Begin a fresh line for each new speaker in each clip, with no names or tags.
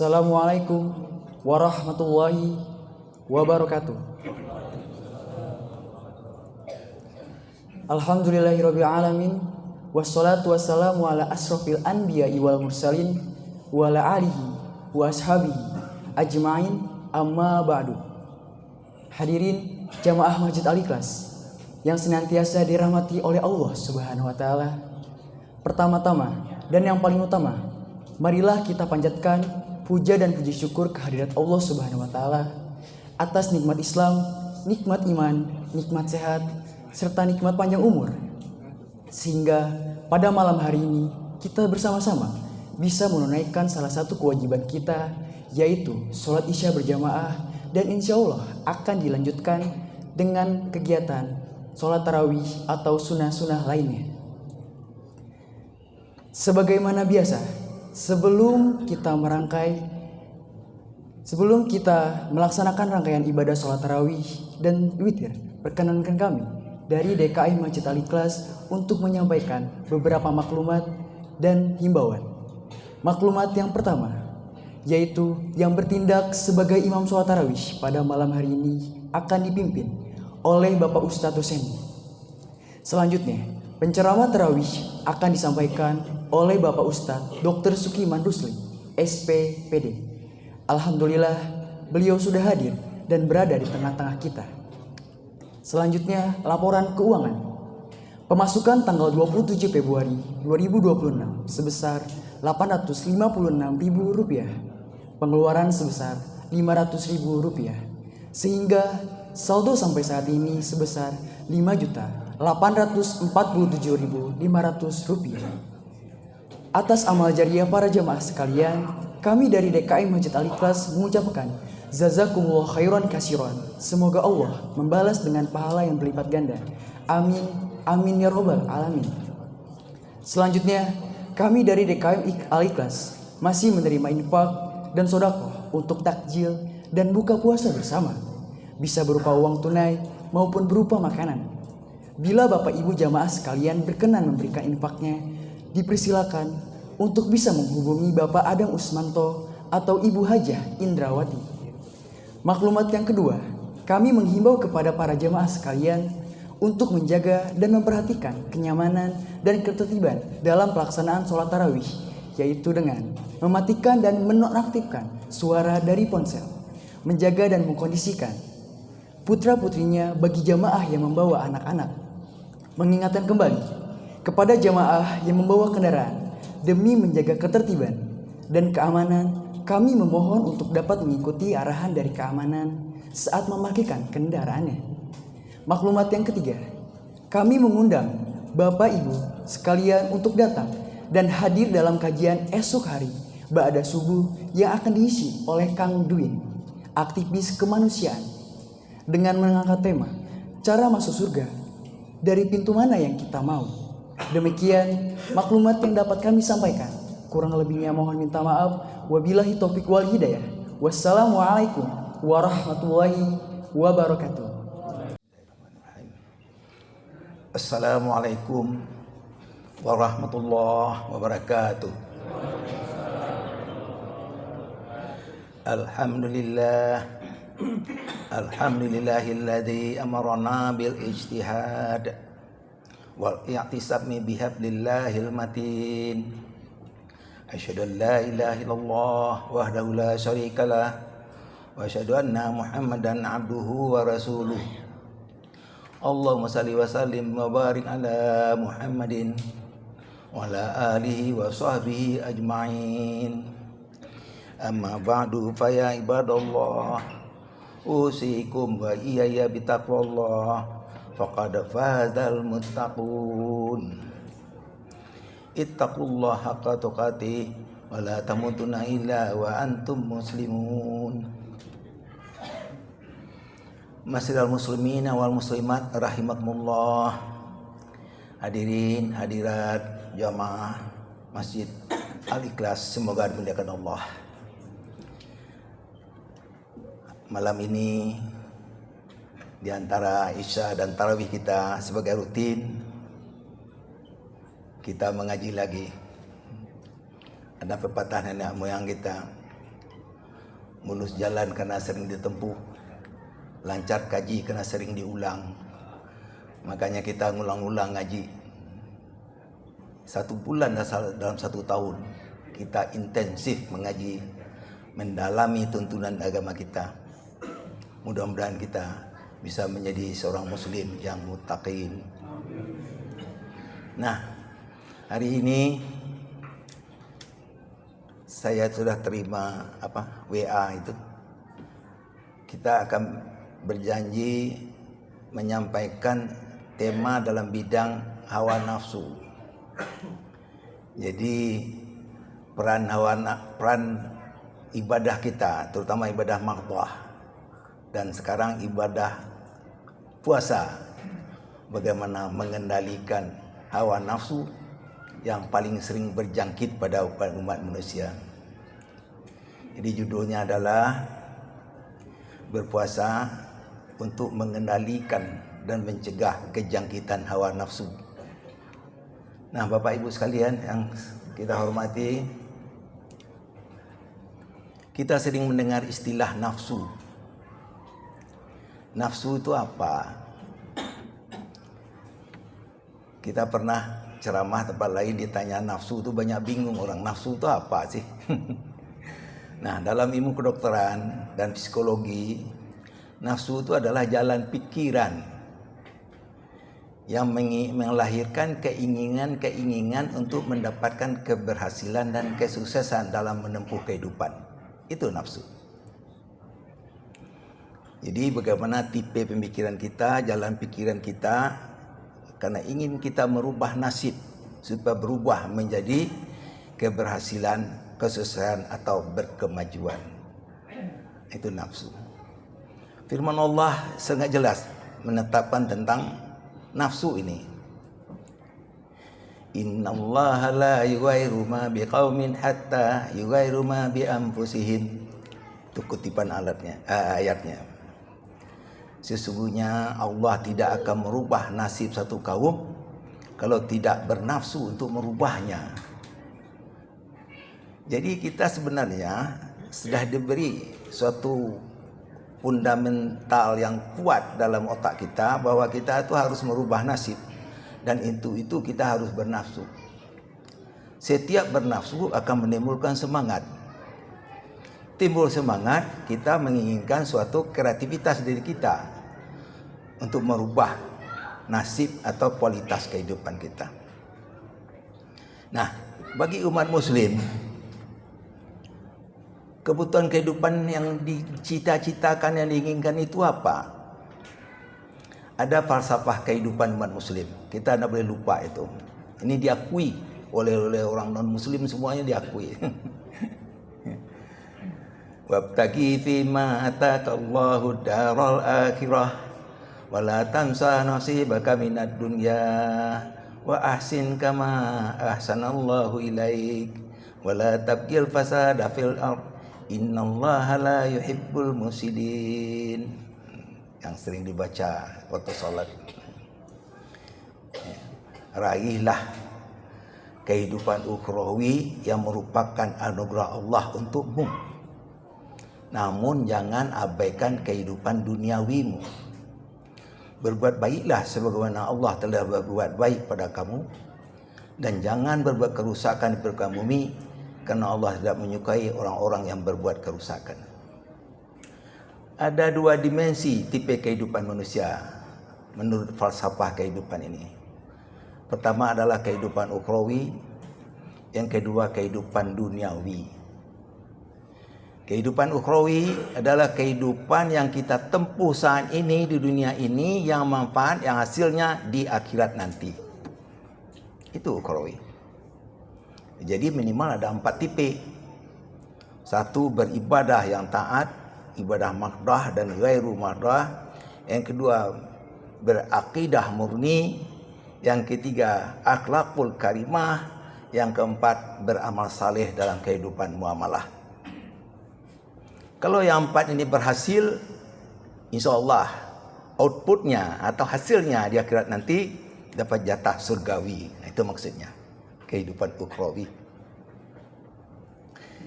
Assalamualaikum warahmatullahi wabarakatuh. Alhamdulillahirabbil alamin wassalatu wassalamu ala asrofil anbiya'i wal mursalin wa ala alihi wa ashabihi ajmain amma ba'du. Hadirin jamaah Masjid Al-Ikhlas yang senantiasa dirahmati oleh Allah Subhanahu wa taala. Pertama-tama dan yang paling utama, marilah kita panjatkan puja dan puji syukur kehadirat Allah Subhanahu wa taala atas nikmat Islam, nikmat iman, nikmat sehat, serta nikmat panjang umur. Sehingga pada malam hari ini kita bersama-sama bisa menunaikan salah satu kewajiban kita, yaitu sholat isya berjamaah, dan insya Allah akan dilanjutkan dengan kegiatan sholat tarawih atau sunnah-sunnah lainnya. Sebagaimana biasa, sebelum kita melaksanakan rangkaian ibadah sholat tarawih dan witir, perkenankan kami dari DKI Masjid Al-Ikhlas untuk menyampaikan beberapa maklumat dan himbauan. Maklumat yang pertama, yaitu yang bertindak sebagai imam sholat tarawih pada malam hari ini akan dipimpin oleh Bapak Ustadz Hussein. Selanjutnya, penceramah tarawih akan disampaikan oleh Bapak Ustadz Dr. Sukiman Rusli, SPPD. Alhamdulillah, beliau sudah hadir dan berada di tengah-tengah kita. Selanjutnya, laporan keuangan. Pemasukan tanggal 27 Februari 2026 sebesar Rp856.000. Pengeluaran sebesar Rp500.000. Sehingga saldo sampai saat ini sebesar Rp5.847.500. Atas amal jariah para jamaah sekalian, kami dari DKI Masjid Al-Ikhlas mengucapkan jazakumullah khairan kasiran. Semoga Allah membalas dengan pahala yang berlipat ganda. Amin, amin ya robbal alamin. Selanjutnya, kami dari DKI Al-Ikhlas masih menerima infak dan sedekah untuk takjil dan buka puasa bersama. Bisa berupa uang tunai maupun berupa makanan. Bila Bapak Ibu jamaah sekalian berkenan memberikan infaknya, dipersilakan untuk bisa menghubungi Bapak Adam Usmanto atau Ibu Hajah Indrawati. Maklumat yang kedua, kami menghimbau kepada para jamaah sekalian untuk menjaga dan memperhatikan kenyamanan dan ketertiban dalam pelaksanaan sholat tarawih, yaitu dengan mematikan dan menonaktifkan suara dari ponsel, menjaga dan mengkondisikan putra-putrinya bagi jamaah yang membawa anak-anak, mengingatkan kembali kepada jamaah yang membawa kendaraan demi menjaga ketertiban dan keamanan. Kami memohon untuk dapat mengikuti arahan dari keamanan saat memakaikan kendaraannya. Maklumat yang ketiga, kami mengundang Bapak Ibu sekalian untuk datang dan hadir dalam kajian esok hari ba'da subuh yang akan diisi oleh Kang Duin, aktivis kemanusiaan, dengan mengangkat tema cara masuk surga, dari pintu mana yang kita mau. Demikian maklumat yang dapat kami sampaikan. Kurang lebihnya mohon minta maaf. Wabillahi taufiq wal hidayah. Wassalamualaikum warahmatullahi wabarakatuh.
Assalamualaikum warahmatullahi wabarakatuh. Alhamdulillah. Alhamdulillahilladzi amarna bil ijtihad wal i'tisab bihablillahil matin. Asyhadu an la ilaha illallah wahdahu la syarikalah wa asyhadu anna Muhammadan abduhu wa rasuluh. Allahumma salli wa sallim wa barik ala Muhammadin wa ala alihi wa sahbihi ajma'in. Amma ba'du fa ya ibadallah, usikum wa iyaya bitaqwallah, faqad fazal muttaqun. Ittaqullaha haqqa tuqatih wa la tamutunna illa wa antum muslimun. Masyiral muslimin wal muslimat rahimakumullah. Hadirin hadirat jamaah Masjid Al-Ikhlas, semoga dimuliakan Allah. Malam ini di antara isya dan tarawih kita sebagai rutin, kita mengaji lagi. Ada pepatah nenek moyang kita, mulus jalan karena sering ditempuh, lancar kaji karena sering diulang. Makanya kita ngulang-ulang ngaji. 1 bulan dalam 1 tahun kita intensif mengaji, mendalami tuntunan agama kita. Mudah-mudahan kita bisa menjadi seorang muslim yang muttaqin. Nah, hari ini saya sudah terima WA itu. Kita akan berjanji menyampaikan tema dalam bidang hawa nafsu. Jadi peran ibadah kita, terutama ibadah maqdah dan sekarang ibadah puasa, bagaimana mengendalikan hawa nafsu yang paling sering berjangkit pada umat manusia. Jadi judulnya adalah berpuasa untuk mengendalikan dan mencegah kejangkitan hawa nafsu. Nah, Bapak Ibu sekalian yang kita hormati, kita sering mendengar istilah nafsu. Nafsu itu apa? Kita pernah ceramah tempat lain ditanya nafsu itu, banyak bingung orang, nafsu itu apa sih? Nah, dalam ilmu kedokteran dan psikologi, nafsu itu adalah jalan pikiran yang melahirkan keinginan untuk mendapatkan keberhasilan dan kesuksesan dalam menempuh kehidupan. Itu nafsu. Jadi bagaimana tipe pemikiran kita, jalan pikiran kita, karena ingin kita merubah nasib supaya berubah menjadi keberhasilan, kesuksesan atau berkemajuan. Itu nafsu. Firman Allah sangat jelas menetapkan tentang nafsu ini. Innallaha la yughayyiru ma biqaumin hatta yughayyiru ma bi anfusihim. Itu kutipan ayatnya. Sesungguhnya Allah tidak akan merubah nasib satu kaum kalau tidak bernafsu untuk merubahnya. Jadi kita sebenarnya sudah diberi suatu fundamental yang kuat dalam otak kita bahwa kita itu harus merubah nasib, dan itu kita harus bernafsu. Setiap bernafsu akan menimbulkan semangat. Timbul semangat, kita menginginkan suatu kreativitas diri kita untuk merubah nasib atau kualitas kehidupan kita. Nah, bagi umat muslim, kebutuhan kehidupan yang dicita-citakan, yang diinginkan itu apa? Ada falsafah kehidupan umat muslim. Kita tidak boleh lupa itu. Ini diakui oleh orang non muslim, semuanya diakui. Wabtagi fima ataqallahu daral akhirah wala tansa nasibaka minad dunya wa ahsin kama ahsanallahu ilaik wala tabghil fasada fil ard innallaha la yuhibbul mufsidin. Yang sering dibaca waktu salat. Raihlah kehidupan ukhrawi yang merupakan anugerah Allah untukmu. Namun jangan abaikan kehidupan duniawimu. Berbuat baiklah sebagaimana Allah telah berbuat baik pada kamu, dan jangan berbuat kerusakan di permukaan bumi, karena Allah tidak menyukai orang-orang yang berbuat kerusakan. Ada 2 dimensi tipe kehidupan manusia menurut falsafah kehidupan ini. Pertama adalah kehidupan ukhrawi, yang kedua kehidupan duniawi. Kehidupan ukhrawi adalah kehidupan yang kita tempuh saat ini di dunia ini, yang manfaat, yang hasilnya di akhirat nanti. Itu ukhrawi. Jadi minimal ada 4 tipe. 1, beribadah yang taat, ibadah maqdah dan ghairu maqdah. Yang kedua, berakidah murni. Yang ketiga, akhlakul karimah. Yang keempat, beramal saleh dalam kehidupan muamalah. Kalau yang 4 ini berhasil, insya Allah outputnya atau hasilnya di akhirat nanti dapat jatah surgawi. Itu maksudnya kehidupan ukhrawi.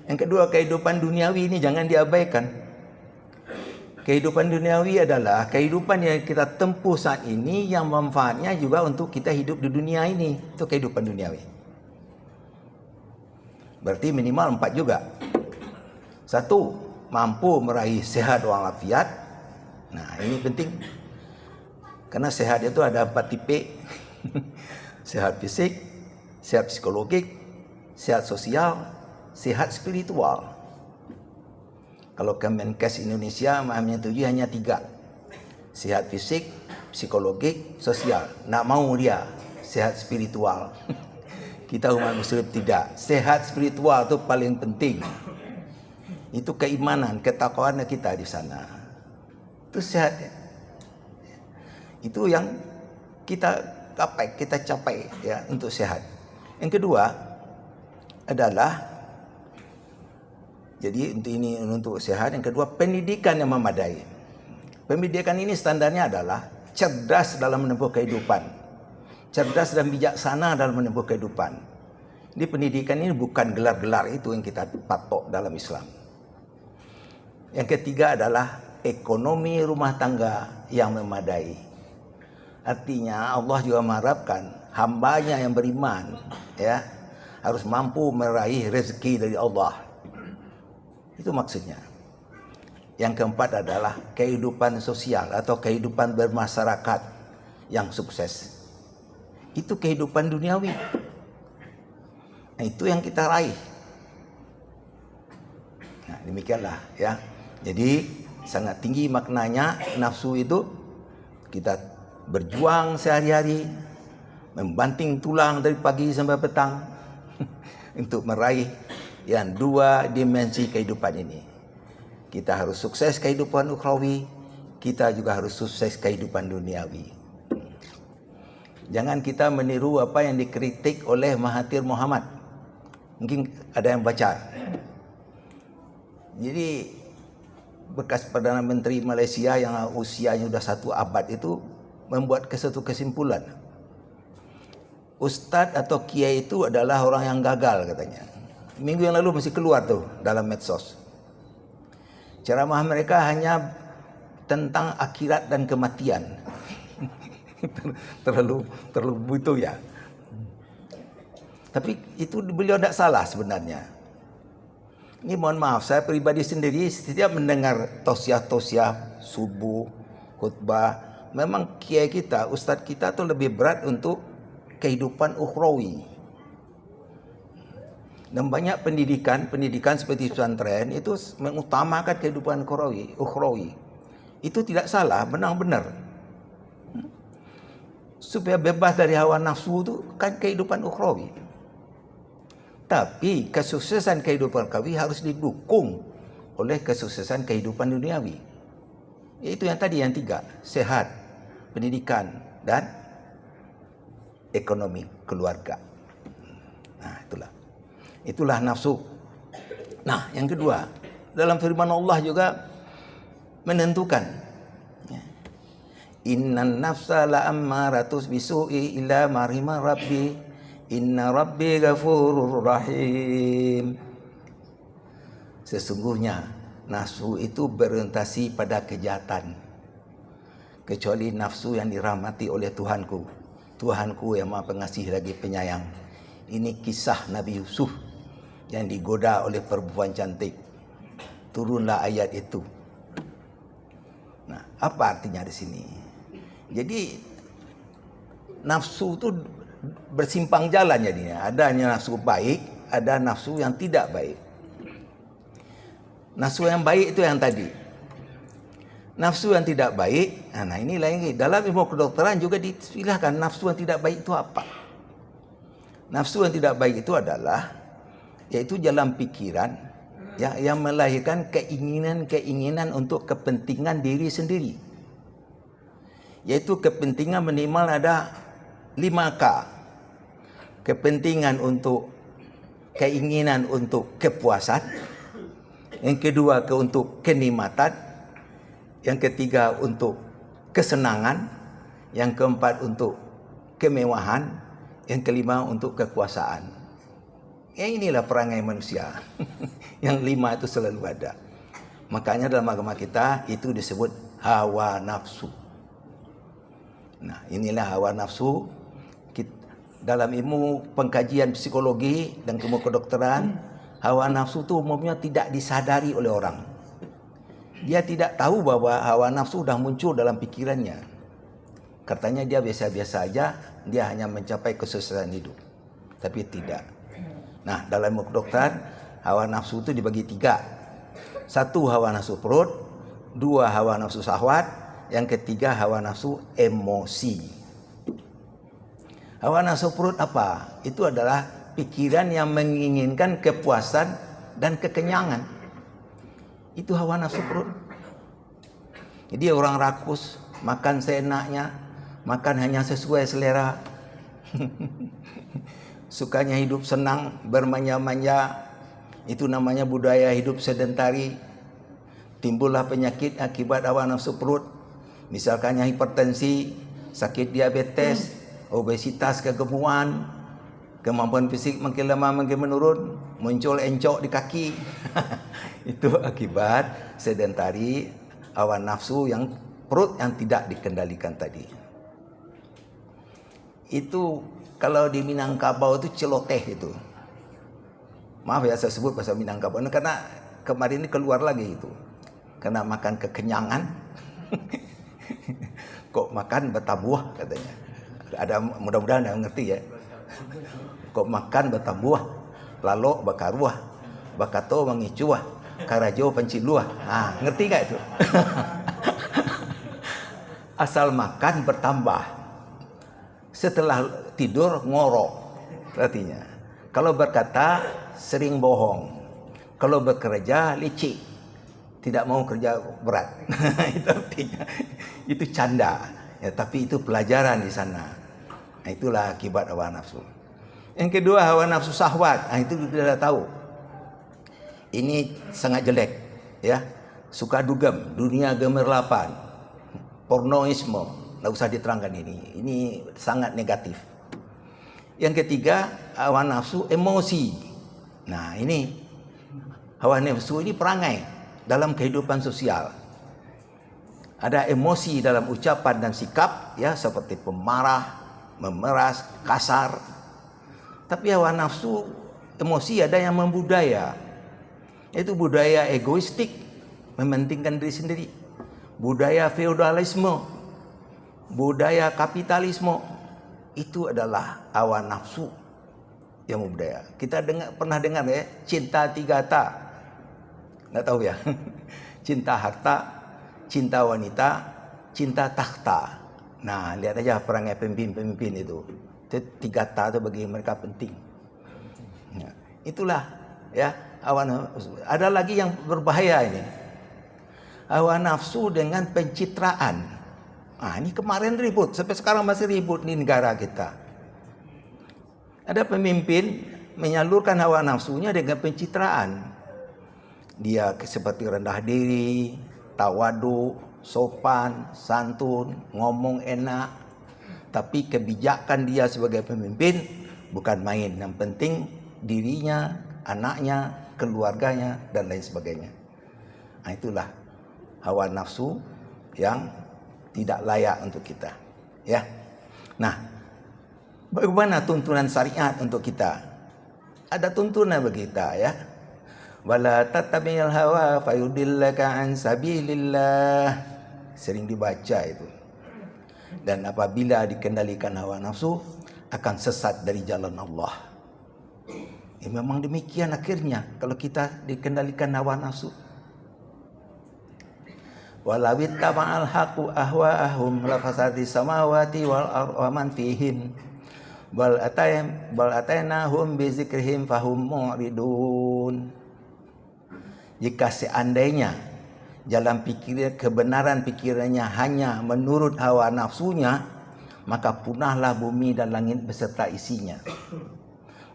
Yang kedua, kehidupan duniawi ini jangan diabaikan. Kehidupan duniawi adalah kehidupan yang kita tempuh saat ini yang manfaatnya juga untuk kita hidup di dunia ini. Itu kehidupan duniawi. Berarti minimal 4 juga. 1, mampu meraih sehat walafiat. Nah, ini penting. Karena sehat itu ada 4 tipe. Sehat fisik, sehat psikologik, sehat sosial, sehat spiritual. Kalau Kemenkes Indonesia menyetujui hanya 3. Sehat fisik, psikologik, sosial. Nak mau dia sehat spiritual. Kita umat muslim tidak. Sehat spiritual itu paling penting. Itu keimanan, ketakwaan kita di sana. Itu sehat. Itu yang kita capai ya untuk sehat. Yang kedua adalah jadi untuk sehat. Yang kedua, pendidikan yang memadai. Pendidikan ini standarnya adalah cerdas dalam menempuh kehidupan. Cerdas dan bijaksana dalam menempuh kehidupan. Di pendidikan ini bukan gelar-gelar itu yang kita patok dalam Islam. Yang ketiga adalah ekonomi rumah tangga yang memadai. Artinya Allah juga mengharapkan hambanya yang beriman ya harus mampu meraih rezeki dari Allah. Itu maksudnya. Yang keempat adalah kehidupan sosial atau kehidupan bermasyarakat yang sukses. Itu kehidupan duniawi. Nah, itu yang kita raih. Nah, demikianlah ya. Jadi sangat tinggi maknanya nafsu itu. Kita berjuang sehari-hari, membanting tulang dari pagi sampai petang untuk meraih yang 2 dimensi kehidupan ini. Kita harus sukses kehidupan ukhrawi, kita juga harus sukses kehidupan duniawi. Jangan kita meniru apa yang dikritik oleh Mahathir Mohamad. Mungkin ada yang baca. Jadi bekas Perdana Menteri Malaysia yang usianya sudah 1 abad itu membuat satu kesimpulan. Ustadz atau kiai itu adalah orang yang gagal katanya. Minggu yang lalu masih keluar tuh dalam medsos. Ceramah mereka hanya tentang akhirat dan kematian. terlalu butuh ya. Tapi itu beliau tidak salah sebenarnya. Ini mohon maaf, saya pribadi sendiri setiap mendengar tausiah subuh, khutbah, memang kiai kita, ustadz kita tuh lebih berat untuk kehidupan ukhrawi. Dan banyak pendidikan seperti pesantren itu mengutamakan kehidupan ukhrawi. Itu tidak salah, benar-benar. Supaya bebas dari hawa nafsu itu kan kehidupan ukhrawi. Tapi kesuksesan kehidupan ukhrawi harus didukung oleh kesuksesan kehidupan duniawi. Yaitu yang tadi, yang 3. Sehat, pendidikan, dan ekonomi keluarga. Nah, itulah nafsu. Nah, yang kedua, dalam firman Allah juga menentukan. Innan nafsa la ammaratus bisu'i illa marhima rabbi. Inna rabbi ghafurur rahim. Sesungguhnya nafsu itu berorientasi pada kejahatan. Kecuali nafsu yang dirahmati oleh Tuhanku. Tuhanku yang Maha Pengasih lagi penyayang. Ini kisah Nabi Yusuf yang digoda oleh perempuan cantik. Turunlah ayat itu. Nah, apa artinya di sini? Jadi nafsu itu bersimpang jalan jadinya. Adanya nafsu baik, ada nafsu yang tidak baik. Nafsu yang baik itu yang tadi. Nafsu yang tidak baik, nah ini lagi. Dalam ilmu kedokteran juga disilahkan nafsu yang tidak baik itu apa? Nafsu yang tidak baik itu adalah yaitu jalan pikiran yang melahirkan keinginan untuk kepentingan diri sendiri. Yaitu kepentingan minimal ada 5K. Kepentingan untuk keinginan untuk kepuasan. Yang kedua untuk kenikmatan. Yang ketiga untuk kesenangan. Yang keempat untuk kemewahan. Yang kelima untuk kekuasaan. Inilah perangai manusia. Yang 5 itu selalu ada. Makanya dalam agama kita itu disebut hawa nafsu. Nah, inilah hawa nafsu. Dalam ilmu pengkajian psikologi dan ilmu kedokteran, hawa nafsu itu umumnya tidak disadari oleh orang. Dia tidak tahu bahwa hawa nafsu sudah muncul dalam pikirannya. Katanya dia biasa-biasa aja, dia hanya mencapai kesuksesan hidup. Tapi tidak. Nah, dalam ilmu kedokteran, hawa nafsu itu dibagi 3. 1 hawa nafsu perut, 2 hawa nafsu syahwat, yang ketiga hawa nafsu emosi. Hawa nafsu perut apa? Itu adalah pikiran yang menginginkan kepuasan dan kekenyangan. Itu hawa nafsu perut. Jadi orang rakus, makan seenaknya, makan hanya sesuai selera. Sukanya hidup senang, bermanja-manja. Itu namanya budaya hidup sedentari. Timbullah penyakit akibat hawa nafsu perut. Misalkannya hipertensi, sakit diabetes, obesitas, kegemuan, kemampuan fisik makin lama makin menurun, muncul encok di kaki. Itu akibat sedentari hawa nafsu yang perut yang tidak dikendalikan tadi. Itu kalau di Minangkabau itu celoteh itu. Maaf ya saya sebut bahasa Minangkabau karena kemarin ini keluar lagi itu. Karena makan kekenyangan. Kok makan betabuah katanya. Ada mudah-mudahan yang ngerti ya. Kok makan betabuah, lalu bakaruah, bakato mengicuah, karajo penciluah. Nah, ngerti gak itu? Asal makan bertambah. Setelah tidur ngorok. Artinya, kalau berkata sering bohong. Kalau bekerja licik. Tidak mau kerja berat. Itu artinya itu canda. Ya, tapi itu pelajaran di sana. Nah, itulah akibat hawa nafsu. Yang kedua hawa nafsu syahwat. Nah, itu kita sudah tahu. Ini sangat jelek, ya. Suka dugem, dunia gemerlapan, pornoisme. Tidak usah diterangkan ini. Ini sangat negatif. Yang ketiga hawa nafsu emosi. Nah, ini hawa nafsu ini perangai dalam kehidupan sosial. Ada emosi dalam ucapan dan sikap, ya, seperti pemarah, memeras, kasar. Tapi hawa nafsu emosi ada yang membudaya. Itu budaya egoistik, mementingkan diri sendiri. Budaya feodalisme, budaya kapitalisme. Itu adalah hawa nafsu yang membudaya. Kita pernah dengar ya, cinta 3 ta. Nggak tahu ya. Cinta harta, cinta wanita, cinta takhta. Nah, lihat aja perangai pemimpin-pemimpin itu. 3 ta itu bagi mereka penting. Ya, itulah ya hawa nafsu. Ada lagi yang berbahaya ini. Hawa nafsu dengan pencitraan. Nah, ini kemarin ribut, sampai sekarang masih ribut di negara kita. Ada pemimpin menyalurkan hawa nafsunya dengan pencitraan. Dia seperti rendah diri, tawadu, sopan, santun, ngomong enak. Tapi kebijakan dia sebagai pemimpin bukan main. Yang penting dirinya, anaknya, keluarganya, dan lain sebagainya. Nah, itulah hawa nafsu yang tidak layak untuk kita. Ya. Nah, bagaimana tuntunan syariat untuk kita? Ada tuntunan bagi kita, ya. Wala tattabi'il hawa fayudillaka an sabilillah. Sering dibaca itu. Dan apabila dikendalikan hawa nafsu akan sesat dari jalan Allah. Ya, memang demikian akhirnya kalau kita dikendalikan hawa nafsu. Walawit taba'al haqu ahwa'ahum lafasati samawati wal arwaman fihin bal atainahum bizikrihim fahum mu'ridun. Jika seandainya jalan pikiran, kebenaran pikirannya hanya menurut hawa nafsunya, maka punahlah bumi dan langit beserta isinya.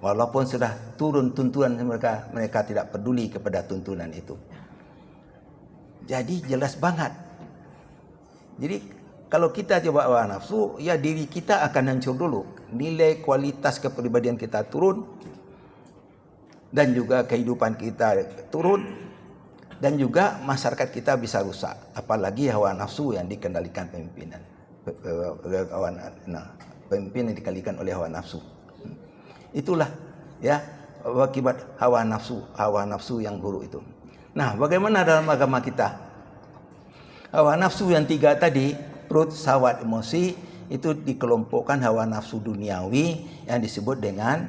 Walaupun sudah turun tuntunan mereka tidak peduli kepada tuntunan itu. Jadi jelas banget. Jadi kalau kita coba hawa nafsu, ya diri kita akan hancur dulu. Nilai kualitas kepribadian kita turun. dan juga kehidupan kita turun, dan juga masyarakat kita bisa rusak, apalagi hawa nafsu yang dikendalikan pemimpinan. Pemimpin yang dikendalikan oleh hawa nafsu. Itulah ya akibat hawa nafsu yang buruk itu. Nah, bagaimana dalam agama kita? Hawa nafsu yang 3 tadi, perut, syahwat, emosi, itu dikelompokkan hawa nafsu duniawi yang disebut dengan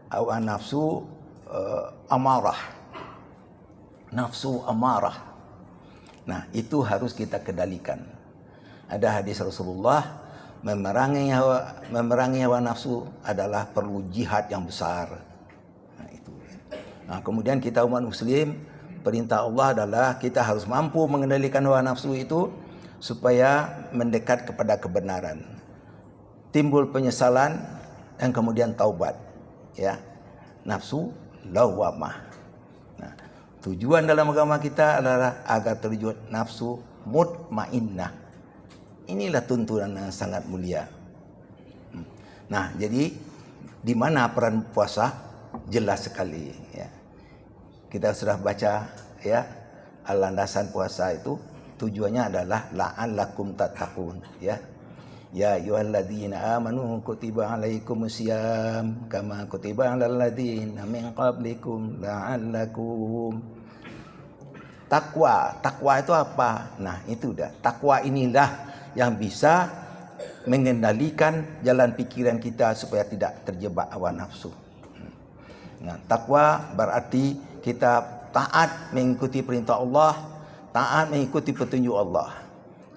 hawa nafsu amarah. Nafsu amarah. Nah, itu harus kita kendalikan. Ada hadis Rasulullah, memerangi hawa nafsu adalah perlu jihad yang besar. Nah, itu. Nah, kemudian kita umat muslim, perintah Allah adalah kita harus mampu mengendalikan hawa nafsu itu supaya mendekat kepada kebenaran. Timbul penyesalan dan kemudian taubat. Ya. Nafsu lawamah. Nah, tujuan dalam agama kita adalah agar terwujud nafsu mutmainnah. Inilah tuntunan yang sangat mulia. Nah, jadi di mana peran puasa? Jelas sekali ya. Kita sudah baca ya, landasan puasa itu tujuannya adalah la'allakum tattaqun ya. Ya ayyuhalladzina amanu kutiba alaikumusiyam kama kutiba alal ladzina min qablikum la'allakum. Takwa itu apa? Nah, itu dah. Takwa inilah yang bisa mengendalikan jalan pikiran kita supaya tidak terjebak hawa nafsu. Nah, takwa berarti kita taat mengikuti perintah Allah, taat mengikuti petunjuk Allah.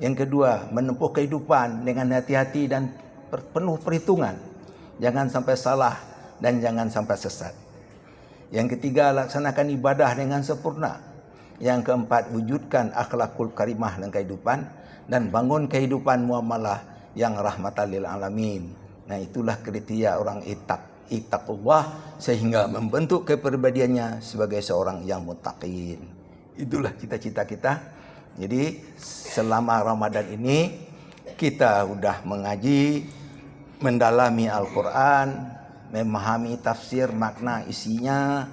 Yang kedua, menempuh kehidupan dengan hati-hati dan penuh perhitungan. Jangan sampai salah dan jangan sampai sesat. Yang ketiga, laksanakan ibadah dengan sempurna. Yang keempat, wujudkan akhlakul karimah dalam kehidupan dan bangun kehidupan muamalah yang rahmatan lil alamin. Nah, itulah kriteria orang ittaqullah sehingga membentuk kepribadiannya sebagai seorang yang muttaqin. Itulah cita-cita kita. Jadi selama Ramadan ini kita sudah mengaji, mendalami Al-Quran, memahami tafsir makna isinya.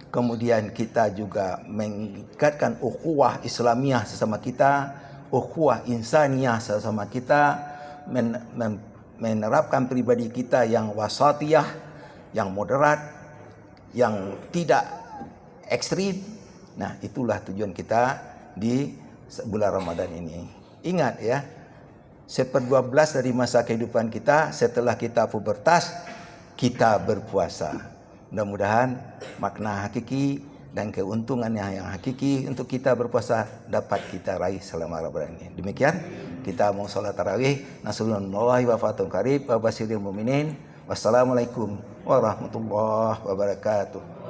Kemudian kita juga mengikatkan ukhuwah Islamiyah sesama kita, ukhuwah insaniyah sesama kita, menerapkan pribadi kita yang wasatiyah, yang moderat, yang tidak ekstrim. Nah, itulah tujuan kita di bulan Ramadan ini. Ingat ya, 1/12 dari masa kehidupan kita setelah kita pubertas, kita berpuasa. Mudah-mudahan makna hakiki dan keuntungan yang hakiki untuk kita berpuasa dapat kita raih selama Ramadan ini. Demikian kita mau salat tarawih. Nasrullahi wa fatun qarib wa basyiril mu'minin. Wassalamualaikum warahmatullahi wabarakatuh.